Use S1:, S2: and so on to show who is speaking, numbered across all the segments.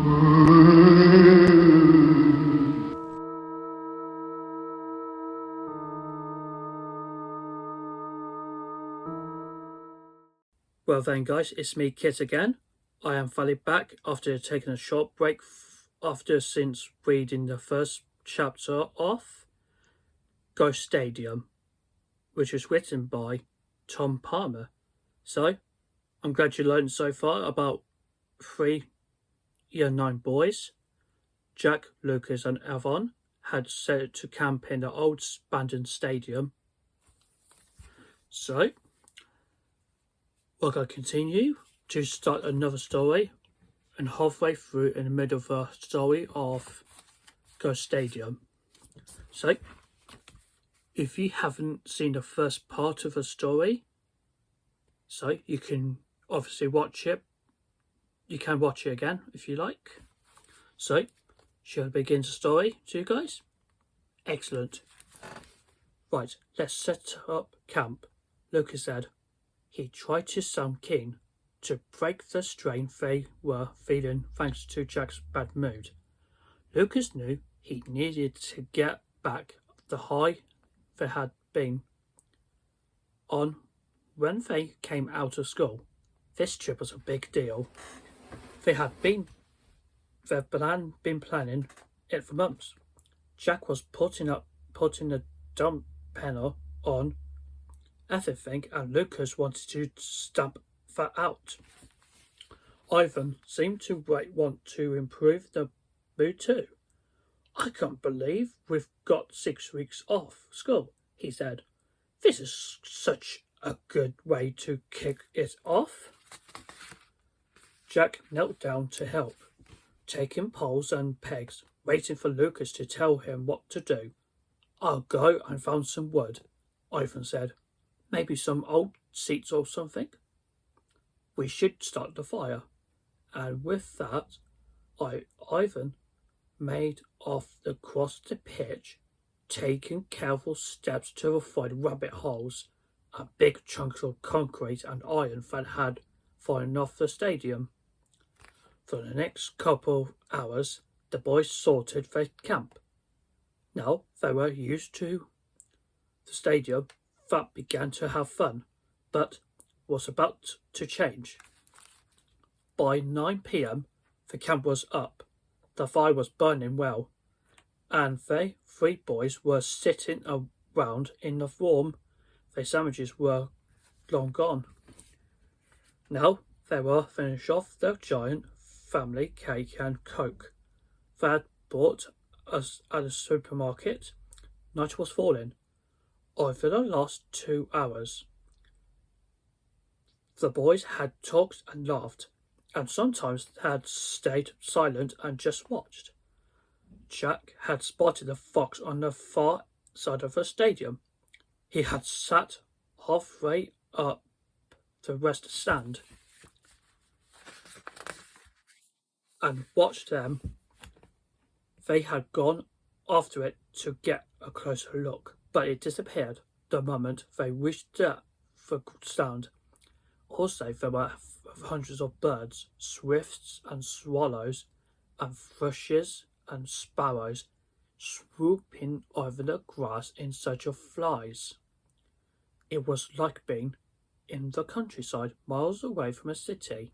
S1: Well then guys, it's me Kit again. I am finally back after taking a short break since reading the first chapter of Ghost Stadium, which was written by Tom Palmer. So, I'm glad you learned so far about 3 Year 9 boys. Jack, Lucas and Irfan had set to camp in the old abandoned stadium. So, we're going to continue to start another story, and halfway through in the middle of the story of Ghost Stadium. So, if you haven't seen the first part of the story, so you can obviously watch it. You can watch it again if you like. So, shall I begin the story to you guys? Excellent. Right, let's set up camp. Lucas said. He tried to sound keen to break the strain they were feeling thanks to Jack's bad mood. Lucas knew he needed to get back the high they had been on when they came out of school. This trip was a big deal. They'd been planning it for months. Jack was putting the dump panel on everything, and Lucas wanted to stamp that out. Ivan seemed to want to improve the mood too. I can't believe we've got 6 weeks off school, he said. This is such a good way to kick it off. Jack knelt down to help, taking poles and pegs, waiting for Lucas to tell him what to do. I'll go and find some wood, Ivan said. Maybe some old seats or something. We should start the fire. And with that, Ivan made off across the pitch, taking careful steps to avoid rabbit holes and big chunks of concrete and iron that had fallen off the stadium. For the next couple of hours, the boys sorted their camp. Now they were used to the stadium that began to have fun, but was about to change. By 9 p.m, the camp was up, the fire was burning well, and they 3 boys were sitting around in the warm. Their sandwiches were long gone. Now they were finished off the giant family cake and Coke they had bought us at the supermarket. Night was falling. Over the last 2 hours, the boys had talked and laughed, and sometimes had stayed silent and just watched. Jack had spotted a fox on the far side of the stadium. He had sat halfway up the west stand and watched them. They had gone after it to get a closer look, but it disappeared the moment they reached the stand. Also, there were hundreds of birds, swifts and swallows, and thrushes and sparrows swooping over the grass in search of flies. It was like being in the countryside, miles away from a city.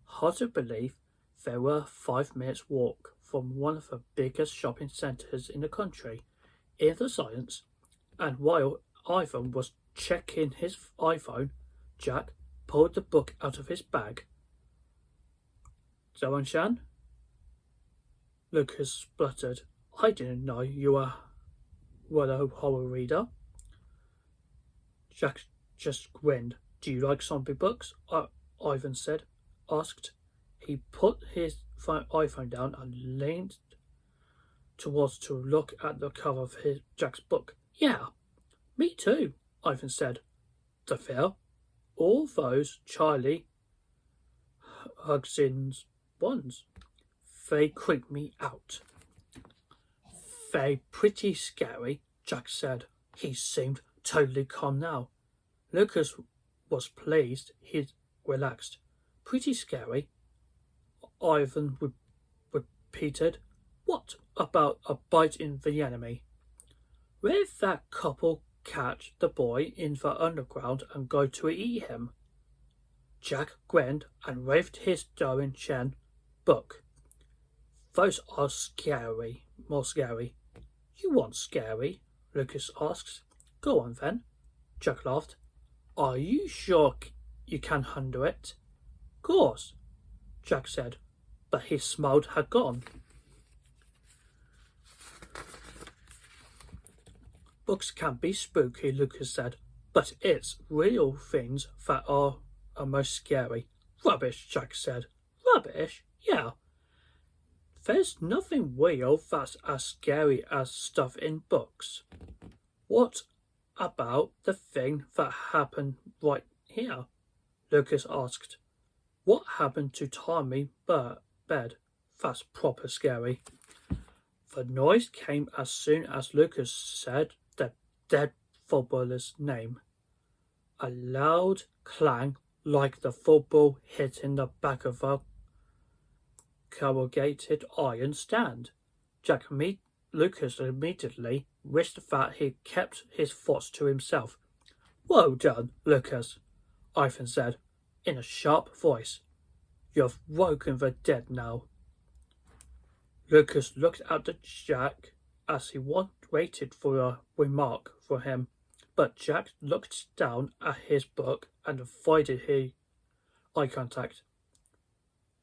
S1: Hard to believe they were 5 minutes' walk from one of the biggest shopping centres in the country. In the silence, and while Ivan was checking his iPhone, Jack pulled the book out of his bag. Zoan-chan? Lucas spluttered. I didn't know you were a horror reader. Jack just grinned. Do you like zombie books? Ivan asked. He put his iPhone down and leaned towards to look at the cover of Jack's book. Yeah, me too, Ivan said. The fear? All those Charlie Hugson's ones. They creep me out. They're pretty scary, Jack said. He seemed totally calm now. Lucas was pleased. He relaxed. Pretty scary, Ivan repeated. What about a bite in the enemy? Will that couple catch the boy in the underground and go to eat him? Jack grinned and waved his Darwin Chen book. Those are scary, more scary. You want scary? Lucas asked. Go on then. Jack laughed. Are you sure you can handle it? Course, Jack said, but his smile had gone. Books can be spooky, Lucas said, but it's real things that are most scary. Rubbish, Jack said. Rubbish? Yeah. There's nothing real that's as scary as stuff in books. What about the thing that happened right here? Lucas asked. What happened to Tommy bed? That's proper scary. The noise came as soon as Lucas said the dead footballer's name. A loud clang like the football hitting the back of a corrugated iron stand. Lucas immediately wished that he kept his thoughts to himself. Well done, Lucas, Irfan said, in a sharp voice. You've woken the dead now. Lucas looked at Jack as he waited for a remark from him, but Jack looked down at his book and avoided eye contact.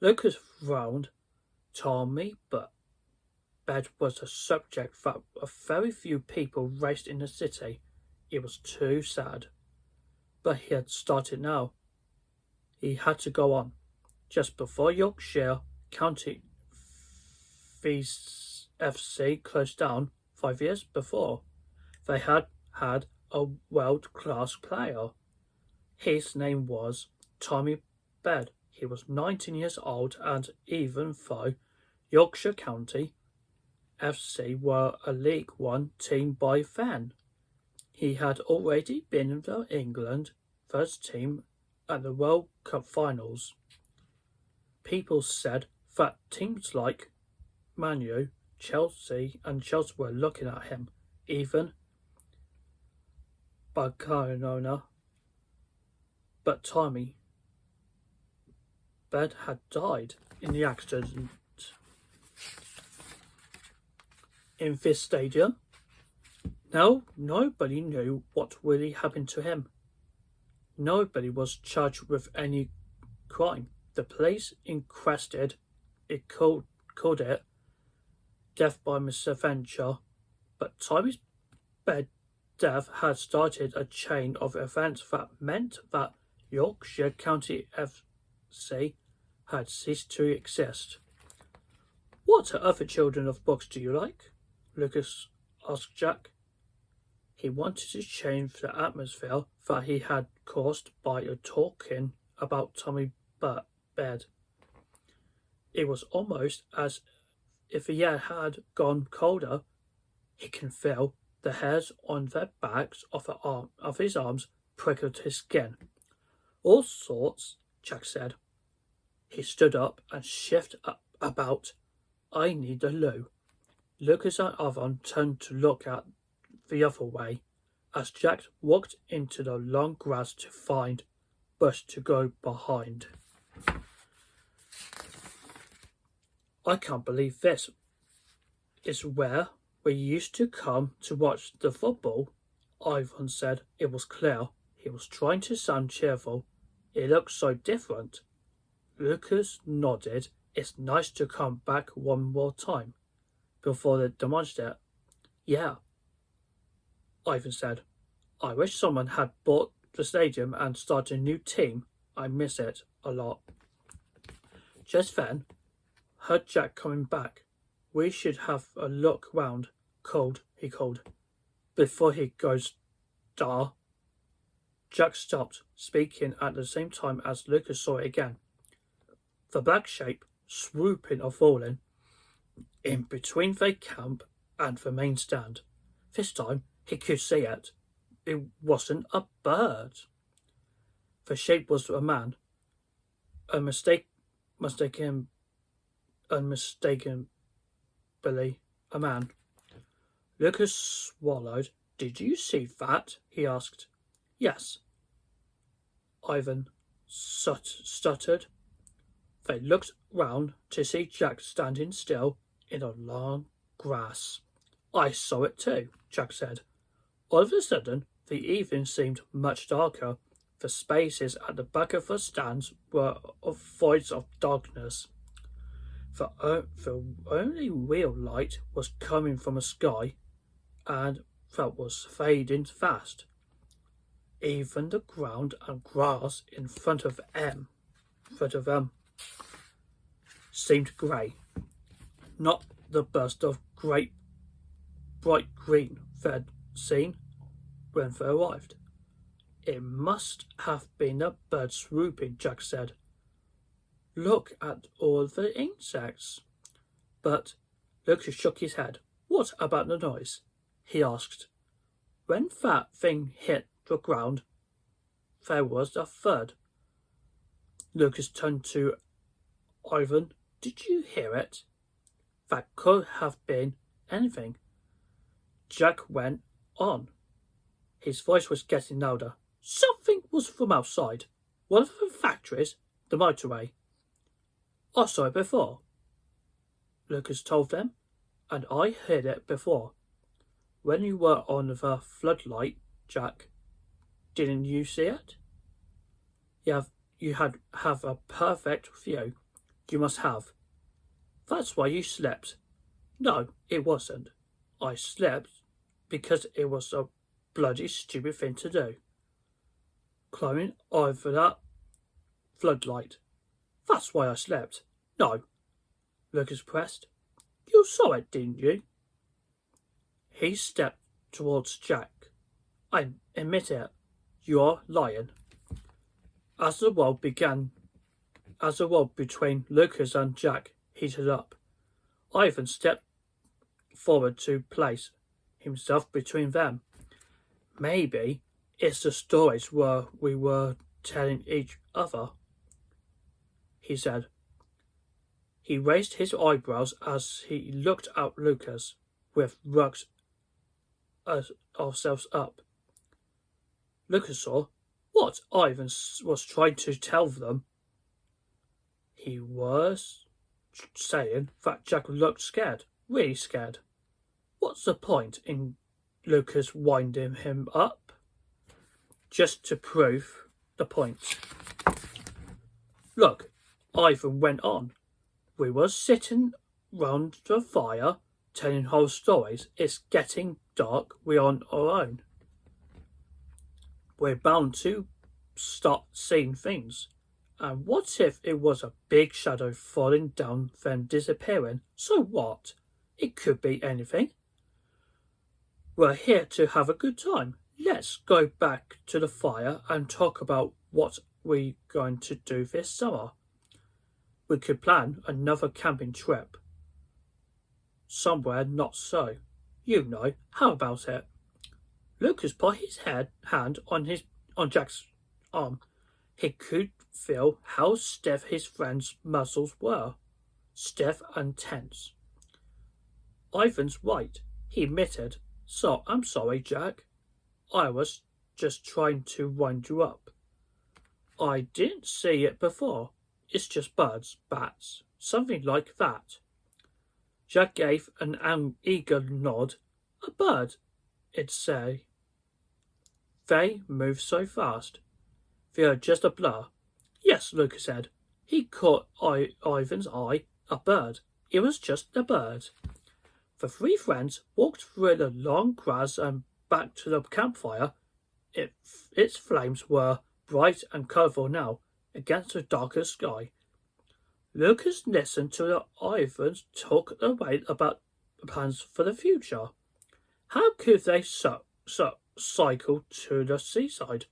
S1: Lucas frowned. Tommy bed was a subject that very few people raised in the city. It was too sad. But he had started now. He had to go on. Just before Yorkshire County FC closed down 5 years before, they had had a world-class player. His name was Tommy Bed. He was 19 years old, and even though Yorkshire County FC were a League One team by then, he had already been in the England first team at the World Cup finals. People said that teams like Man U, Chelsea were looking at him, even Barcelona. But Tommy Bed had died in the accident. In this stadium, now nobody knew what really happened to him. Nobody was charged with any crime. The police inquested it called it death by misadventure, but Tommy's bed death had started a chain of events that meant that Yorkshire County FC had ceased to exist. What other children of books do you like? Lucas asked Jack. He wanted to change the atmosphere that he had caused by talking about Tommy Bed. It was almost as if the air had gone colder. He can feel the hairs on the backs of his arms prickled his skin. All sorts, Jack said. He stood up and shifted about. I need a loo. Lucas and Irfan turned to look at the other way as Jack walked into the long grass to find bush to go behind. I can't believe this is where we used to come to watch the football, Irfan said. It was clear. He was trying to sound cheerful. It looked so different. Lucas nodded. It's nice to come back one more time before they demolished it. Yeah, Irfan said. I wish someone had bought the stadium and started a new team. I miss it a lot. Just then, heard Jack coming back. We should have a look round, he called, before he goes dar. Jack stopped, speaking at the same time as Lucas saw it again. The black shape, swooping or falling, in between the camp and the main stand. This time he could see it. It wasn't a bird. The shape was a man. Unmistakably possibly a man. Lucas swallowed. Did you see that? He asked. Yes, Ivan stuttered. They looked round to see Jack standing still in the long grass. I saw it too, Jack said. All of a sudden, the evening seemed much darker. The spaces at the back of the stands were voids of darkness. The only real light was coming from the sky, and that was fading fast. Even the ground and grass in front of them seemed grey. Not the burst of great bright green they'd seen when they arrived. It must have been a bird swooping, Jack said. Look at all the insects. But Lucas shook his head. What about the noise? He asked. When that thing hit the ground, there was a thud. Lucas turned to Ivan. Did you hear it? That could have been anything. Jack went on. His voice was getting louder. Something was from outside. One of the factories, the motorway. I saw it before, Lucas told them, and I heard it before. When you were on the floodlight, Jack, didn't you see it? You had a perfect view. You must have. That's why you slept. No, it wasn't. I slept because it was a bloody stupid thing to do. Climbing over that floodlight. That's why I slept. No, Lucas pressed. You saw it, didn't you? He stepped towards Jack. I admit it. You're lying. As the wall between Lucas and Jack heated up, Ivan stepped forward to place himself between them. Maybe it's the stories we were telling each other, he said. He raised his eyebrows as he looked at Lucas. We've worked ourselves up. Lucas saw what Ivan was trying to tell them. He was saying that Jack looked scared, really scared. What's the point in Lucas winding him up? Just to prove the point. Look, Ivan went on. We were sitting round the fire, telling whole stories. It's getting dark. We're on our own. We're bound to start seeing things. And what if it was a big shadow falling down, then disappearing? So what? It could be anything. We're here to have a good time. Let's go back to the fire and talk about what we're going to do this summer. We could plan another camping trip. Somewhere not so. You know, how about it? Lucas put his hand on Jack's arm. He could feel how stiff his friend's muscles were. Stiff and tense. Ivan's right, he admitted. So, I'm sorry, Jack. I was just trying to wind you up. I didn't see it before. It's just birds, bats, something like that. Jack gave an eager nod. A bird, it'd say. They move so fast. They're just a blur. Yes, Lucas said. He caught Ivan's eye. A bird. It was just a bird. The three friends walked through the long grass and back to the campfire. Its flames were bright and colourful now against the darker sky. Lucas listened to the Ivans talk away about plans for the future. How could they cycle to the seaside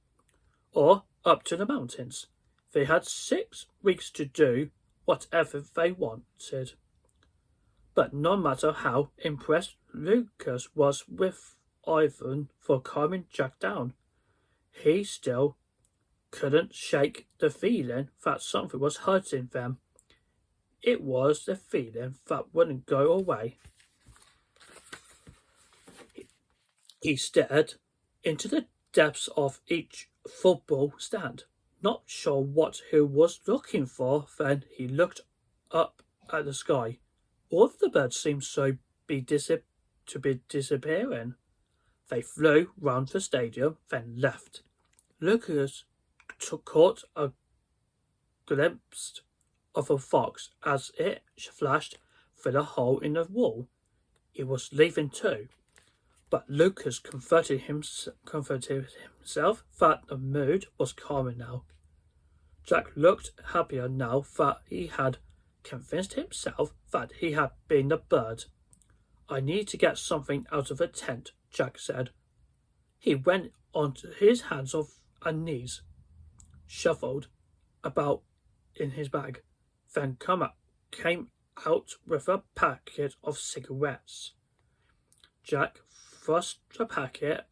S1: or up to the mountains? They had 6 weeks to do whatever they wanted. But no matter how impressed Lucas was with Ivan for calming Jack down, he still couldn't shake the feeling that something was hurting them. It was the feeling that wouldn't go away. He stared into the depths of each football stand, not sure what he was looking for. Then he looked up at the sky. All of the birds seemed to be disappearing. They flew round the stadium, then left. Lucas caught a glimpse of a fox as it flashed through the hole in the wall. It was leaving too, but Lucas comforted himself that the mood was calmer now. Jack looked happier now that he had convinced himself that he had been the bird. I need to get something out of the tent, Jack said. He went onto his hands and knees, shuffled about in his bag, then came out with a packet of cigarettes. Jack thrust the packet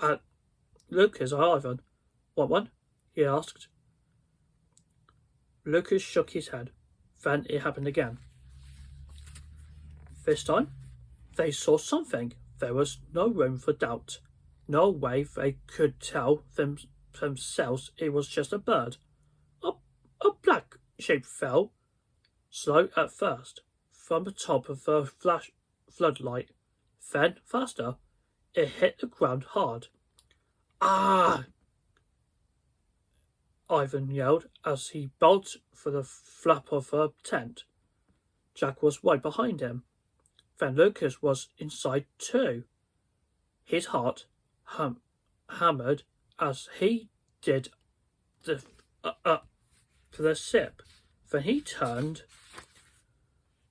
S1: at Lucas or Ivan. Want one? He asked. Lucas shook his head. Then it happened again. This time, they saw something. There was no room for doubt. No way they could tell themselves it was just a bird. A black shape fell, slow at first, from the top of the floodlight. Then, faster, it hit the ground hard. Ah! Ivan yelled as he bolted for the flap of the tent. Jack was right behind him. Then Lucas was inside too. His heart hammered as he did for the sip. Then he turned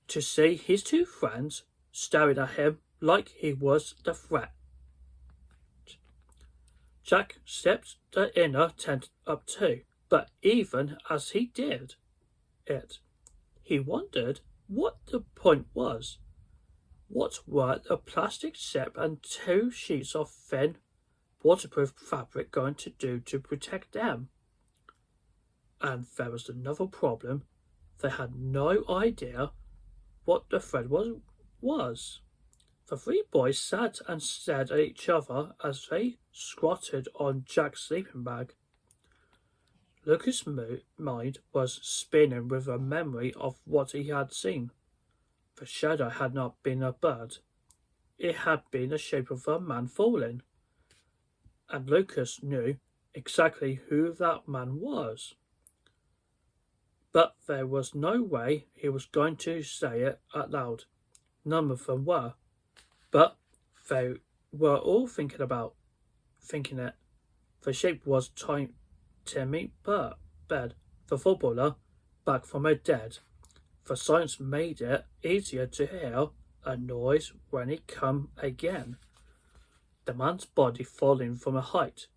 S1: to see his two friends staring at him like he was the threat. Jack stepped the inner tent up too, but even as he did it, he wondered what the point was. What were the plastic sip and 2 sheets of thin, waterproof fabric going to do to protect them? And there was another problem. They had no idea what the thread was. The 3 boys sat and stared at each other as they squatted on Jack's sleeping bag. Lucas' mind was spinning with a memory of what he had seen. The shadow had not been a bird. It had been the shape of a man falling. And Lucas knew exactly who that man was. But there was no way he was going to say it out loud. None of them were. But they were all thinking it. The shape was Timmy Bed, the footballer, back from her dead. The science made it easier to hear a noise when it come again. The man's body falling from a height,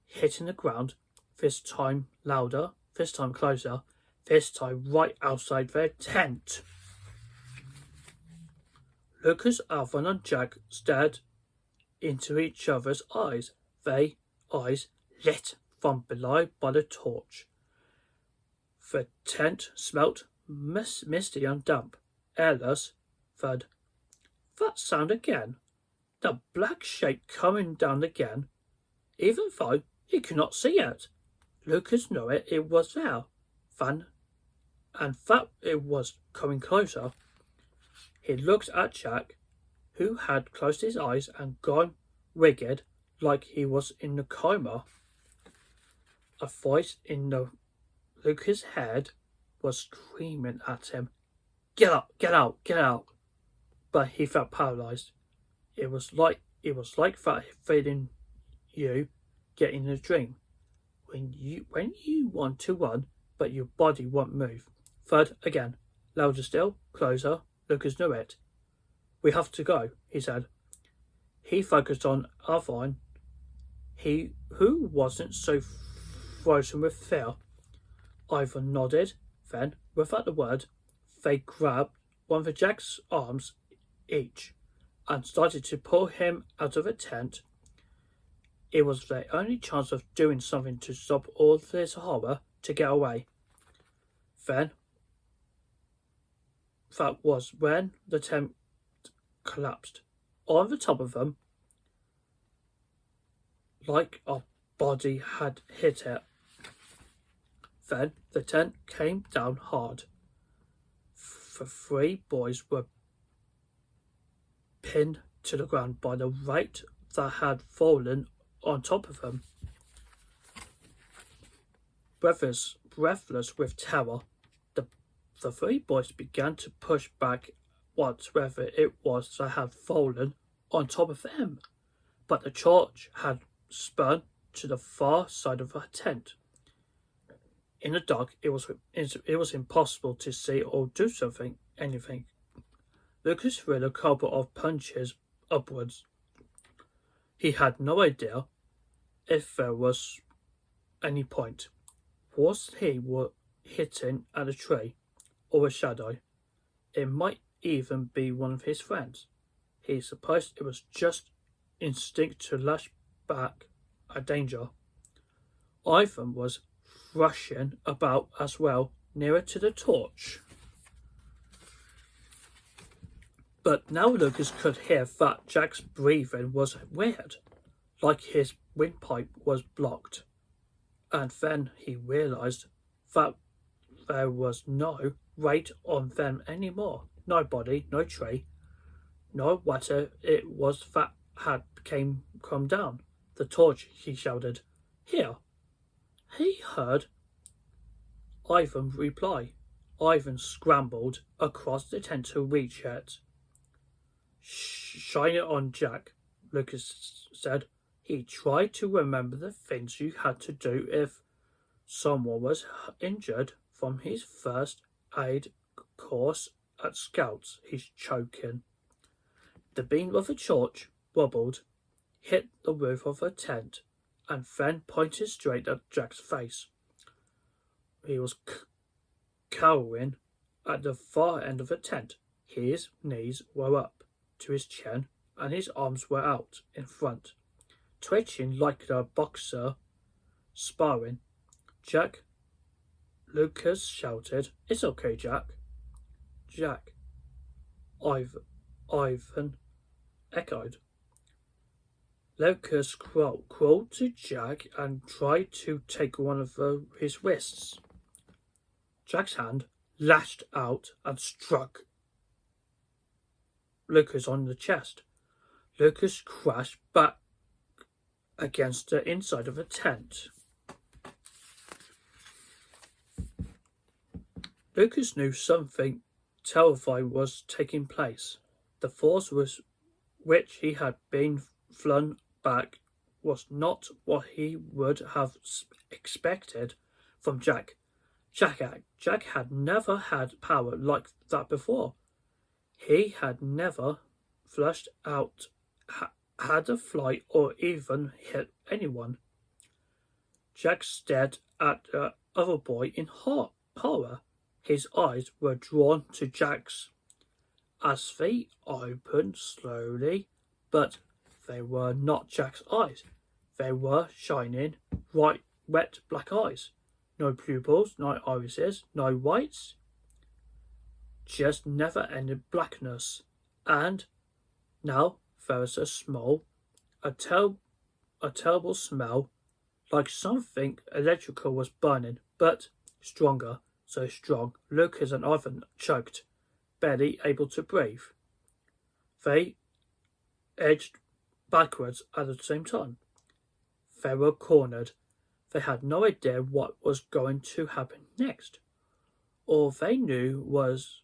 S1: hitting the ground, this time louder, this time closer, this time right outside their tent. Lucas, Alvin and Jack stared into each other's eyes, their eyes lit from below by the torch. The tent smelt misty and damp, airless. Thud. That sound again. The black shape coming down again. Even though he could not see it, Lucas knew it was there. And that it was coming closer. He looked at Jack, who had closed his eyes and gone rigid like he was in a coma. A voice in Lucas' head was screaming at him, "Get up, get out, get out!" But he felt paralyzed. It was like that feeling you get in a dream when you want to run, but your body won't move. Thud again, louder still, closer. Lucas knew it. "We have to go," he said. He focused on Irfan, who wasn't so frozen with fear. Ivan nodded. Then, without a word, they grabbed one of Jack's arms each and started to pull him out of the tent. It was their only chance of doing something to stop all this horror, to get away. Then, that was when the tent collapsed. On the top of them, like a body had hit it. Then the tent came down hard. The three boys were pinned to the ground by the weight that had fallen on top of them. Breathless with terror, the three boys began to push back whatever it was that had fallen on top of them, but the torch had spun to the far side of the tent. In the dark, it was impossible to see or do anything. Lucas threw a couple of punches upwards. He had no idea if there was any point. Was he hitting at a tree or a shadow? It might even be one of his friends. He supposed it was just instinct to lash back at danger. Irfan was rushing about as well, nearer to the torch. But now Lucas could hear that Jack's breathing was weird, like his windpipe was blocked. And then he realised that there was no weight on them anymore. No body, no tree, no whatever it was that had come down. The torch, he shouted. Here. He heard Irfan reply. Irfan scrambled across the tent to reach it. Shine it on, Jack, Lucas said. He tried to remember the things you had to do if someone was injured from his first aid course at Scouts. He's choking. The beam of the torch wobbled, hit the roof of the tent, and then pointed straight at Jack's face. He was cowering at the far end of the tent. His knees were up to his chin, and his arms were out in front, twitching like a boxer sparring. Jack, Lucas shouted. It's okay, Jack. Jack, Irfan echoed. Lucas crawled to Jack and tried to take one of his wrists. Jack's hand lashed out and struck Lucas on the chest. Lucas crashed back against the inside of the tent. Lucas knew something terrifying was taking place. The force which he had been flung back was not what he would have expected from Jack. Jack had never had power like that before. He had never flushed out, had a fly, or even hit anyone. Jack stared at the other boy in horror. His eyes were drawn to Jack's as they opened slowly, but they were not Jack's eyes. They were shining, bright, wet black eyes. No pupils, no irises, no whites. Just never-ending blackness. And now there was a terrible smell, like something electrical was burning, but stronger, so strong Lucas and Irfan choked, barely able to breathe. They edged backwards at the same time. They were cornered. They had no idea what was going to happen next. All they knew was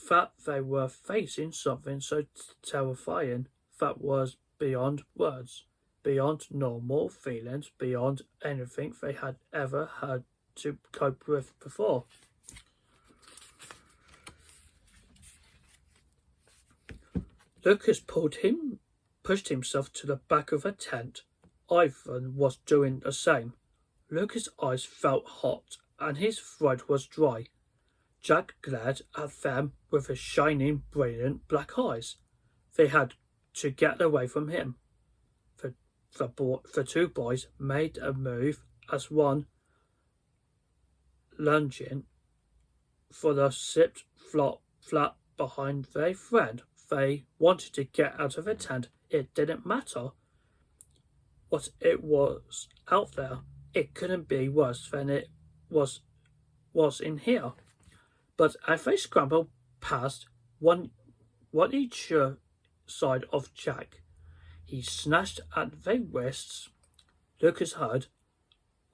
S1: that they were facing something so terrifying that was beyond words, beyond normal feelings, beyond anything they had ever had to cope with before. Lucas pushed himself to the back of a tent. Irfan was doing the same. Lucas' eyes felt hot and his throat was dry. Jack glared at them with his shining, brilliant black eyes. They had to get away from him. The two boys made a move as one, lunging for the zipped flat behind their friend. They wanted to get out of the tent. It didn't matter what it was out there. It couldn't be worse than it was in here. But as they scrambled past, one each side of Jack, he snatched at their wrists. Lucas heard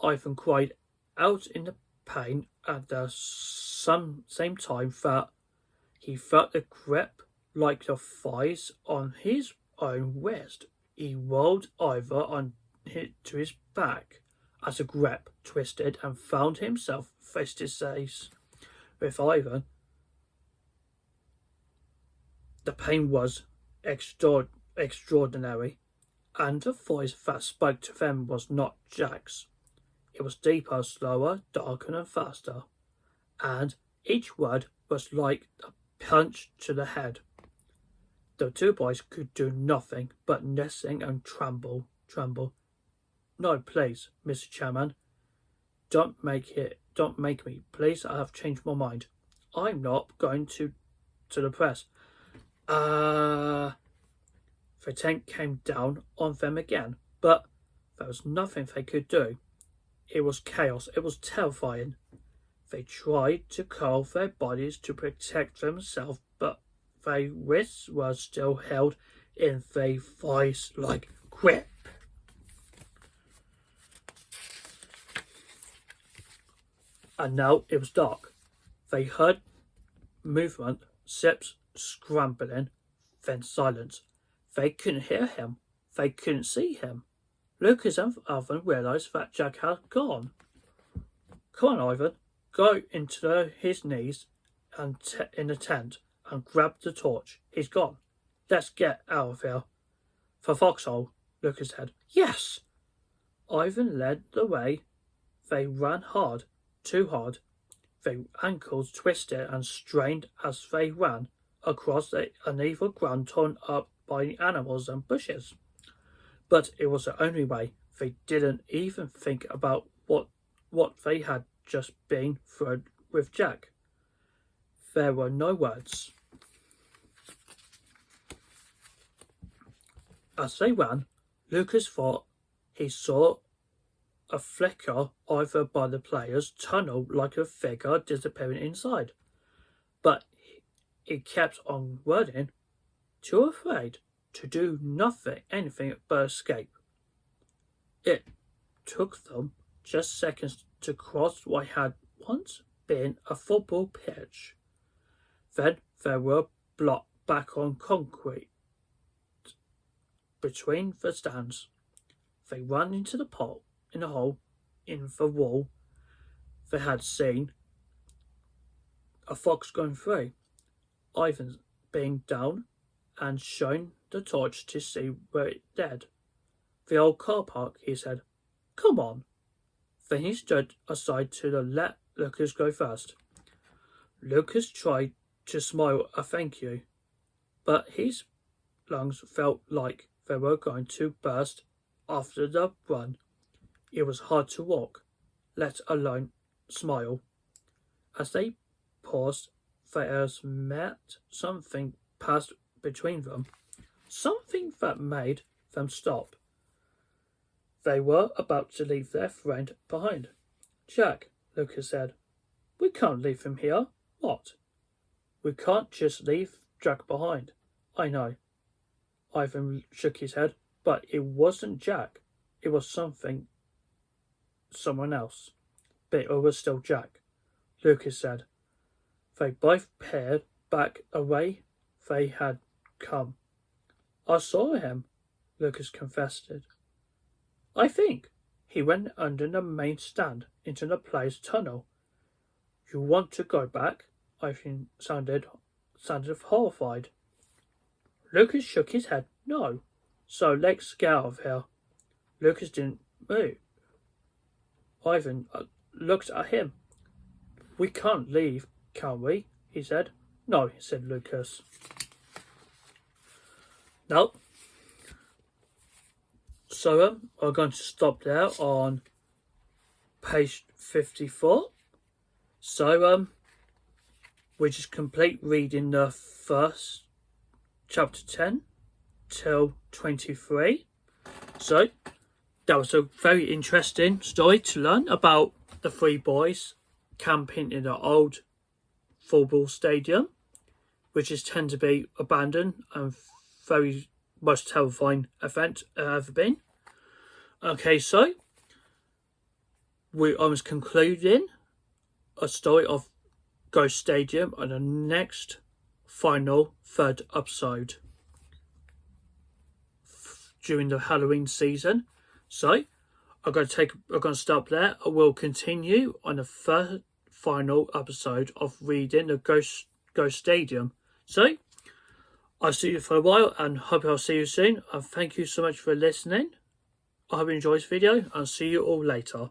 S1: Ivan cried out in the pain at the same time that he felt a grip like the thighs on his own wrist. He rolled Ivan on to his back as the grip twisted and found himself face to face with Ivan. The pain was extraordinary, and the voice that spoke to them was not Jack's. It was deeper, slower, darker and faster, and each word was like a punch to the head. The two boys could do nothing but listen and tremble. No, please, Mr. Chairman, don't make me, please. I have changed my mind. I'm not going to the press. The tank came down on them again, but there was nothing they could do. It was chaos. It was terrifying. They tried to curl their bodies to protect themselves, but their wrists were still held in their vice-like grip. And now it was dark. They heard movement, steps scrambling, then silence. They couldn't hear him. They couldn't see him. Lucas and Ivan realised that Jack had gone. Come on, Ivan. Go into his knees and in the tent and grab the torch. He's gone. Let's get out of here. For foxhole, Lucas said. Yes! Ivan led the way. They ran hard, too hard. Their ankles twisted and strained as they ran across the uneven ground torn up by animals and bushes. But it was the only way. They didn't even think about what they had just been through with Jack. There were no words. As they ran, Lucas thought he saw a flicker either by the players' tunnel like a figure disappearing inside. But he kept on running, too afraid to do anything but escape. It took them just seconds to cross what had once been a football pitch. Then they were blocked back on concrete between the stands. They ran into the hole in the wall. They had seen a fox going through. Ivan being down and shown the torch to see where it led. The old car park, he said. Come on. Then he stood aside to let Lucas go first. Lucas tried to smile a thank you, but his lungs felt like they were going to burst after the run. It was hard to walk, let alone smile. As they paused, their eyes met. Something passed between them, something that made them stop. They were about to leave their friend behind. Jack, Lucas said, we can't leave him here. What? We can't just leave Jack behind. I know. Ivan shook his head, but it wasn't Jack. It was someone else. But it was still Jack, Lucas said. They both peered back away they had come. I saw him, Lucas confessed. I think he went under the main stand into the players' tunnel. You want to go back? Ivan sounded horrified. Lucas shook his head. No. So let's get out of here. Lucas didn't move. Ivan looked at him. We can't leave, can we? He said. No, said Lucas. No. So we're going to stop there on page 54. So we just complete reading the first chapter 10 till 23. So that was a very interesting story to learn about the three boys camping in an old football stadium, which is tend to be abandoned and very most terrifying event ever been. Okay, so I was concluding a story of Ghost Stadium on the next final third episode during the Halloween season. So I'm going to stop there. I will continue on the third final episode of reading the Ghost Stadium. So I'll see you for a while and hope I'll see you soon. And thank you so much for listening. I hope you enjoyed this video. I'll see you all later.